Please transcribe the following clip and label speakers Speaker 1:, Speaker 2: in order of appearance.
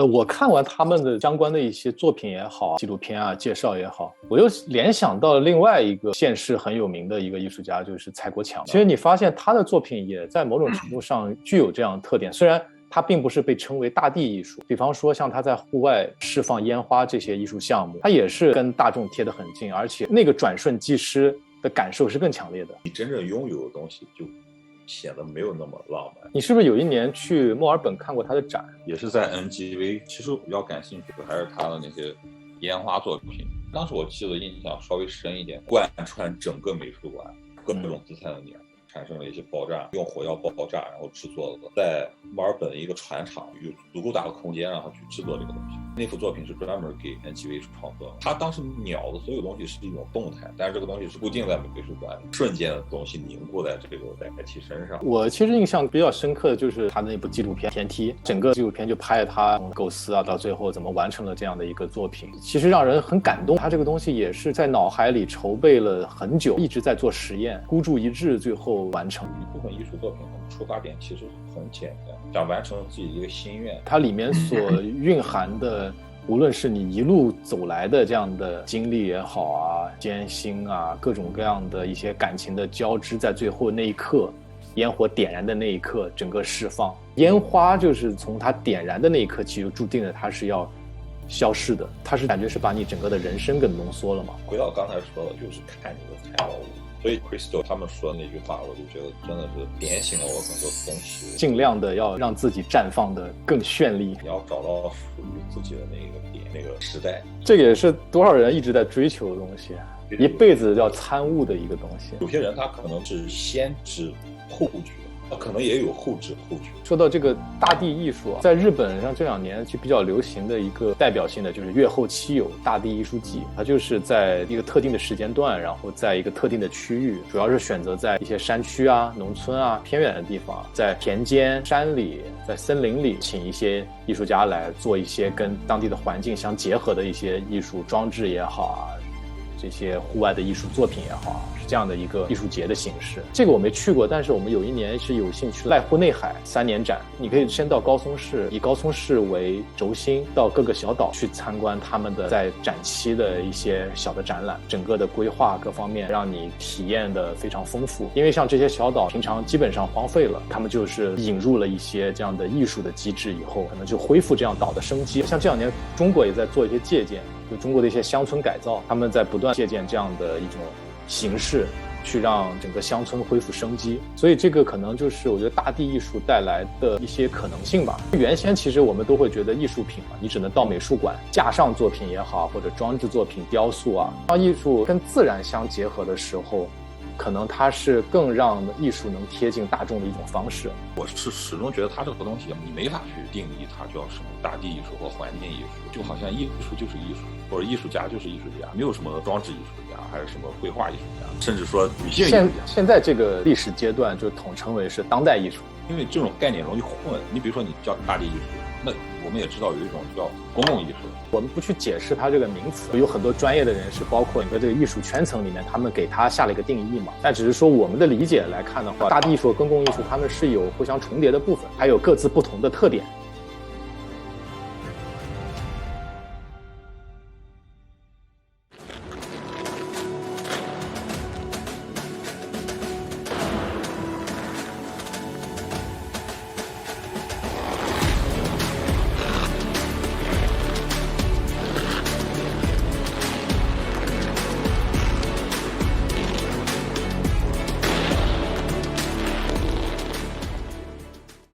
Speaker 1: 我看完他们的相关的一些作品也好，纪录片啊、介绍也好，我又联想到了另外一个现世很有名的一个艺术家，就是蔡国强。其实你发现他的作品也在某种程度上具有这样的特点，虽然它并不是被称为大地艺术，比方说像他在户外释放烟花这些艺术项目，它也是跟大众贴得很近，而且那个转瞬即逝的感受是更强烈的。
Speaker 2: 你真正拥有的东西就显得没有那么浪漫。
Speaker 1: 你是不是有一年去墨尔本看过他的展？
Speaker 2: 也是在 NGV。其实我比较感兴趣的还是他的那些烟花作品。当时我记得印象稍微深一点，贯穿整个美术馆，各种姿态的鸟产生了一些爆炸，用火药爆炸，然后制作的，在墨尔本一个船厂有足够大的空间让他去制作这个东西。那幅作品是专门给 NGV 创作的。他当时鸟的所有东西是一种动态，但是这个东西是固定在美术馆里，瞬间的东西凝固在这个载体身上。
Speaker 1: 我其实印象比较深刻的就是他的那部纪录片《天梯》，整个纪录片就拍了他从构思啊到最后怎么完成了这样的一个作品，其实让人很感动。他这个东西也是在脑海里筹备了很久，一直在做实验，孤注一掷，最后完成。
Speaker 2: 一部分艺术作品的出发点其实很简单，想完成自己的一个心愿。
Speaker 1: 它里面所蕴含的无论是你一路走来的这样的经历也好啊，艰辛啊，各种各样的一些感情的交织，在最后那一刻，烟火点燃的那一刻，整个释放。烟花就是从它点燃的那一刻起，就注定了它是要消逝的，它是感觉是把你整个的人生给浓缩了嘛。
Speaker 2: 回到刚才说的，就是看你的才华。所以 Crystal 他们说的那句话，我就觉得真的是点醒了我很多东西。
Speaker 1: 尽量的要让自己绽放的更绚丽，
Speaker 2: 你要找到属于自己的那个点，那个时代。
Speaker 1: 这个也是多少人一直在追求的东西，一辈子要参悟的一个东西。
Speaker 2: 有些人他可能是先知后觉，他可能也有后知后觉。
Speaker 1: 说到这个大地艺术啊，在日本上这2年就比较流行的一个代表性的就是越后期有大地艺术季，它就是在一个特定的时间段，然后在一个特定的区域，主要是选择在一些山区啊、农村啊、偏远的地方，在田间、山里、在森林里，请一些艺术家来做一些跟当地的环境相结合的一些艺术装置也好啊，这些户外的艺术作品也好，是这样的一个艺术节的形式。这个我没去过，但是我们有一年是有幸去濑户内海3年展，你可以先到高松市，以高松市为轴心，到各个小岛去参观他们的在展期的一些小的展览，整个的规划各方面让你体验的非常丰富。因为像这些小岛平常基本上荒废了，他们就是引入了一些这样的艺术的机制以后，可能就恢复这样岛的生机。像这2年中国也在做一些借鉴，就中国的一些乡村改造，他们在不断借鉴这样的一种形式，去让整个乡村恢复生机。所以这个可能就是我觉得大地艺术带来的一些可能性吧。原先其实我们都会觉得艺术品嘛，你只能到美术馆架上作品也好，或者装置作品、雕塑啊，当艺术跟自然相结合的时候，可能它是更让艺术能贴近大众的一种方式。
Speaker 2: 我是始终觉得它这个东西你没法去定义它叫什么大地艺术或环境艺术，就好像艺术就是艺术，或者艺术家就是艺术家，没有什么装置艺术家还是什么绘画艺术家，甚至说女性艺术家。
Speaker 1: 现在这个历史阶段就统称为是当代艺术，
Speaker 2: 因为这种概念容易混。你比如说你叫大地艺术，那我们也知道有一种叫公共艺术。
Speaker 1: 我们不去解释它这个名词，有很多专业的人士，包括你的这个艺术圈层里面，他们给它下了一个定义嘛。但只是说我们的理解来看的话，大地艺术和公共艺术它们是有互相重叠的部分，还有各自不同的特点。